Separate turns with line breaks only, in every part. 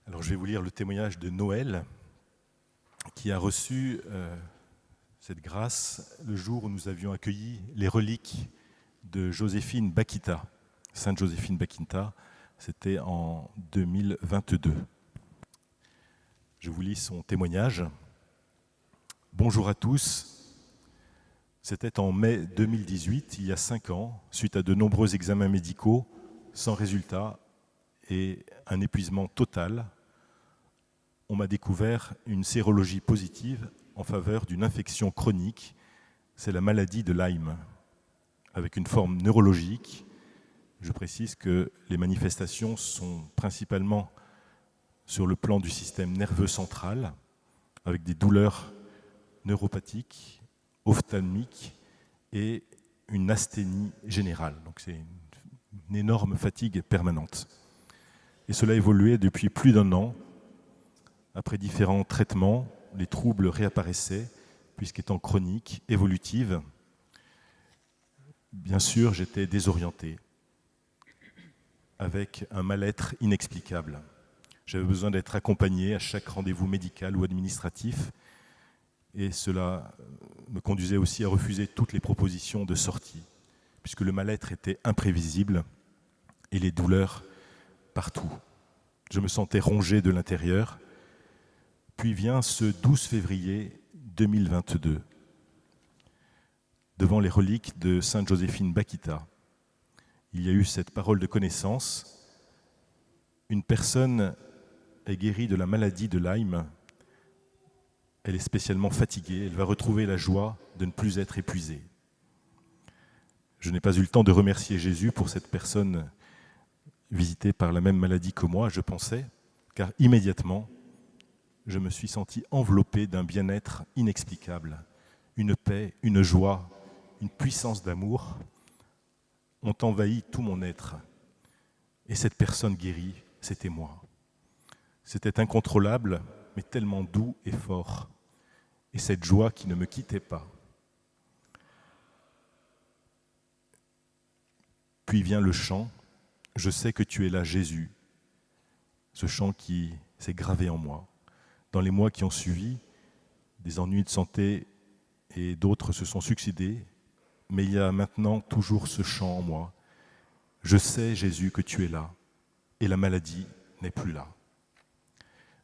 Alors je vais vous lire le témoignage de Noël qui a reçu cette grâce le jour où nous avions accueilli les reliques de Joséphine Bakita, Sainte Joséphine Bakita, c'était en 2022. Je vous lis son témoignage. Bonjour à tous. C'était en mai 2018, il y a 5 ans, suite à de nombreux examens médicaux, sans résultat et un épuisement total. On m'a découvert une sérologie positive en faveur d'une infection chronique, c'est la maladie de Lyme, avec une forme neurologique. Je précise que les manifestations sont principalement sur le plan du système nerveux central, avec des douleurs neuropathiques, ophtalmiques et une asthénie générale. Donc c'est une énorme fatigue permanente. Et cela a évolué depuis plus d'1 an. Après différents traitements, les troubles réapparaissaient, puisqu'étant chroniques, évolutives. Bien sûr, j'étais désorienté, avec un mal-être inexplicable. J'avais besoin d'être accompagné à chaque rendez-vous médical ou administratif, et cela me conduisait aussi à refuser toutes les propositions de sortie, puisque le mal-être était imprévisible et les douleurs partout. Je me sentais rongé de l'intérieur. Puis vient ce 12 février 2022, devant les reliques de Sainte Joséphine Bakita. Il y a eu cette parole de connaissance. Une personne est guérie de la maladie de Lyme. Elle est spécialement fatiguée. Elle va retrouver la joie de ne plus être épuisée. Je n'ai pas eu le temps de remercier Jésus pour cette personne visitée par la même maladie que moi, je pensais, car immédiatement, je me suis senti enveloppé d'un bien-être inexplicable, une paix, une joie, une puissance d'amour ont envahi tout mon être. Et cette personne guérie, c'était moi. C'était incontrôlable, mais tellement doux et fort. Et cette joie qui ne me quittait pas. Puis vient le chant « Je sais que tu es là, Jésus ». Ce chant qui s'est gravé en moi. Dans les mois qui ont suivi, des ennuis de santé et d'autres se sont succédés, mais il y a maintenant toujours ce chant en moi. Je sais, Jésus, que tu es là, et la maladie n'est plus là.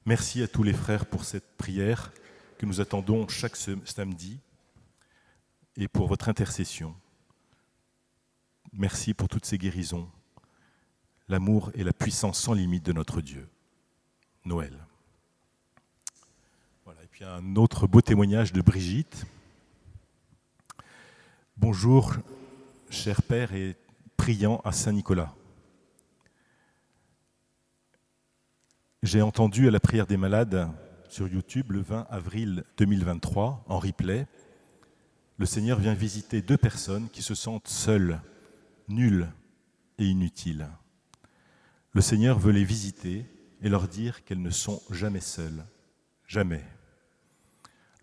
Merci à tous les frères pour cette prière que nous attendons chaque samedi et pour votre intercession. Merci pour toutes ces guérisons, l'amour et la puissance sans limite de notre Dieu. Noël. Voilà, et puis un autre beau témoignage de Brigitte. Bonjour, cher Père et priant à Saint-Nicolas. J'ai entendu à la prière des malades sur YouTube le 20 avril 2023, en replay, le Seigneur vient visiter 2 personnes qui se sentent seules, nulles et inutiles. Le Seigneur veut les visiter et leur dire qu'elles ne sont jamais seules. Jamais.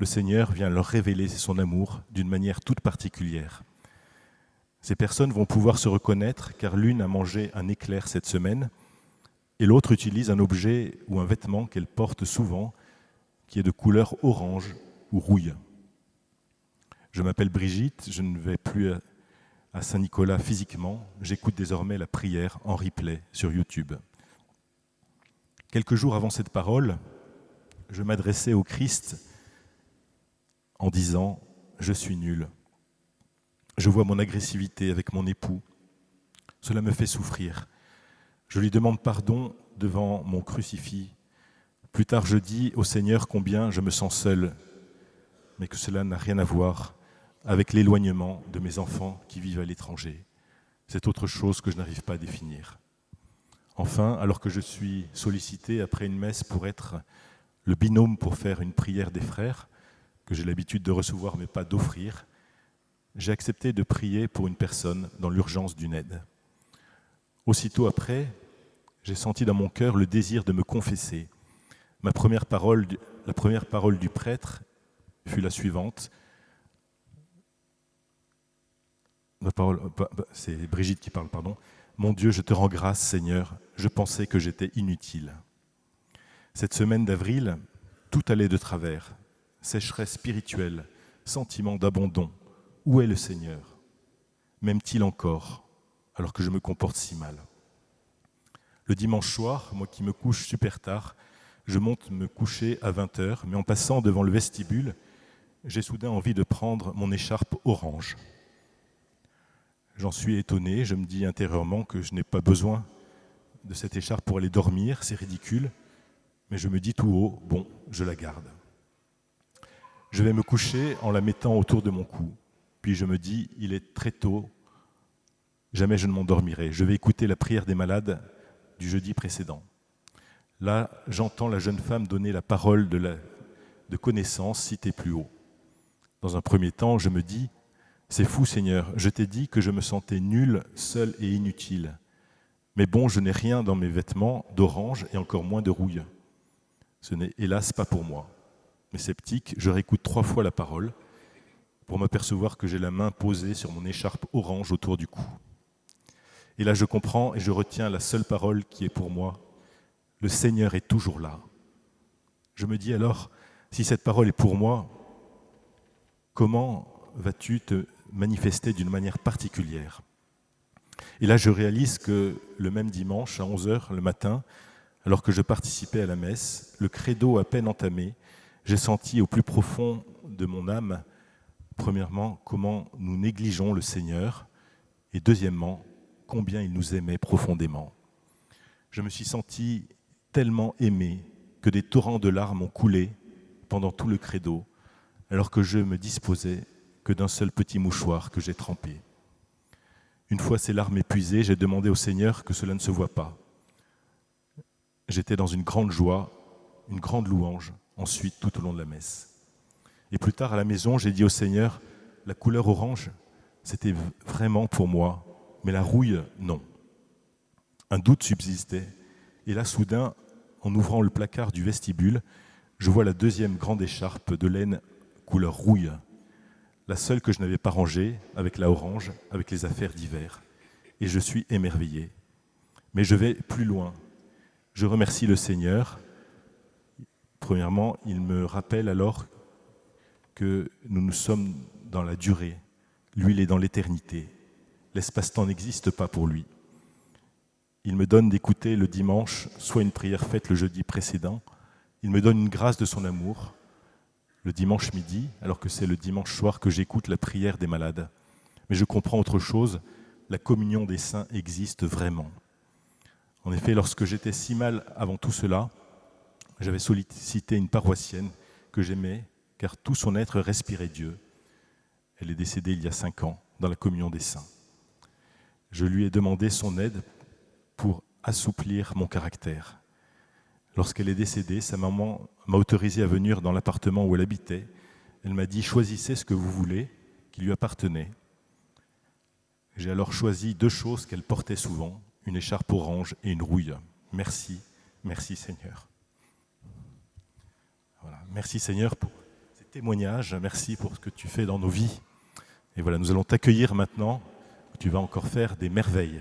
Le Seigneur vient leur révéler son amour d'une manière toute particulière. Ces personnes vont pouvoir se reconnaître car l'une a mangé un éclair cette semaine et l'autre utilise un objet ou un vêtement qu'elle porte souvent qui est de couleur orange ou rouille. Je m'appelle Brigitte, je ne vais plus à Saint-Nicolas physiquement, j'écoute désormais la prière en replay sur YouTube. Quelques jours avant cette parole, je m'adressais au Christ en disant « Je suis nul ». Je vois mon agressivité avec mon époux. Cela me fait souffrir. Je lui demande pardon devant mon crucifix. Plus tard, je dis au Seigneur combien je me sens seul, mais que cela n'a rien à voir avec l'éloignement de mes enfants qui vivent à l'étranger. C'est autre chose que je n'arrive pas à définir. Enfin, alors que je suis sollicité après une messe pour être le binôme pour faire une prière des frères, que j'ai l'habitude de recevoir mais pas d'offrir, j'ai accepté de prier pour une personne dans l'urgence d'une aide. Aussitôt après, j'ai senti dans mon cœur le désir de me confesser. La première parole du prêtre fut la suivante. C'est Brigitte qui parle, pardon. « Mon Dieu, je te rends grâce, Seigneur, je pensais que j'étais inutile. » Cette semaine d'avril, tout allait de travers. Sécheresse spirituelle, sentiment d'abandon. Où est le Seigneur? M'aime-t-il encore, alors que je me comporte si mal? Le dimanche soir, moi qui me couche super tard, je monte me coucher à 20h, mais en passant devant le vestibule, j'ai soudain envie de prendre mon écharpe orange. J'en suis étonné, je me dis intérieurement que je n'ai pas besoin de cette écharpe pour aller dormir, c'est ridicule, mais je me dis tout haut, bon, je la garde. Je vais me coucher en la mettant autour de mon cou, puis je me dis, il est très tôt, jamais je ne m'endormirai, je vais écouter la prière des malades du jeudi précédent. Là, j'entends la jeune femme donner la parole de connaissance citée plus haut. Dans un premier temps, je me dis, c'est fou Seigneur, je t'ai dit que je me sentais nul, seul et inutile. Mais bon, je n'ai rien dans mes vêtements d'orange et encore moins de rouille. Ce n'est hélas pas pour moi. Mais sceptique, je réécoute 3 fois la parole pour m'apercevoir que j'ai la main posée sur mon écharpe orange autour du cou. Et là, je comprends et je retiens la seule parole qui est pour moi. Le Seigneur est toujours là. Je me dis alors, si cette parole est pour moi, comment vas-tu te manifester d'une manière particulière? Et là, je réalise que le même dimanche, à 11h le matin, alors que je participais à la messe, le credo à peine entamé, j'ai senti au plus profond de mon âme, premièrement, comment nous négligeons le Seigneur, et deuxièmement, combien il nous aimait profondément. Je me suis senti tellement aimé que des torrents de larmes ont coulé pendant tout le credo, alors que je me disposais que d'un seul petit mouchoir que j'ai trempé. Une fois ces larmes épuisées, j'ai demandé au Seigneur que cela ne se voie pas. J'étais dans une grande joie, une grande louange, ensuite tout au long de la messe. Et plus tard à la maison, j'ai dit au Seigneur, la couleur orange, c'était vraiment pour moi, mais la rouille, non. Un doute subsistait, et là soudain, en ouvrant le placard du vestibule, je vois la deuxième grande écharpe de laine couleur rouille, la seule que je n'avais pas rangée, avec la orange, avec les affaires d'hiver. Et je suis émerveillé. Mais je vais plus loin. Je remercie le Seigneur. Premièrement, il me rappelle alors que nous sommes dans la durée. Lui, il est dans l'éternité. L'espace-temps n'existe pas pour lui. Il me donne d'écouter le dimanche, soit une prière faite le jeudi précédent. Il me donne une grâce de son amour. Le dimanche midi, alors que c'est le dimanche soir que j'écoute la prière des malades. Mais je comprends autre chose, la communion des saints existe vraiment. En effet, lorsque j'étais si mal avant tout cela, j'avais sollicité une paroissienne que j'aimais, car tout son être respirait Dieu. Elle est décédée il y a 5 ans, dans la communion des saints. Je lui ai demandé son aide pour assouplir mon caractère. Lorsqu'elle est décédée, sa maman m'a autorisé à venir dans l'appartement où elle habitait. Elle m'a dit « Choisissez ce que vous voulez, qui lui appartenait ». J'ai alors choisi 2 choses qu'elle portait souvent, une écharpe orange et une rouille. Merci, merci Seigneur. Voilà. Merci Seigneur pour ces témoignages, merci pour ce que tu fais dans nos vies. Et voilà, nous allons t'accueillir maintenant, tu vas encore faire des merveilles.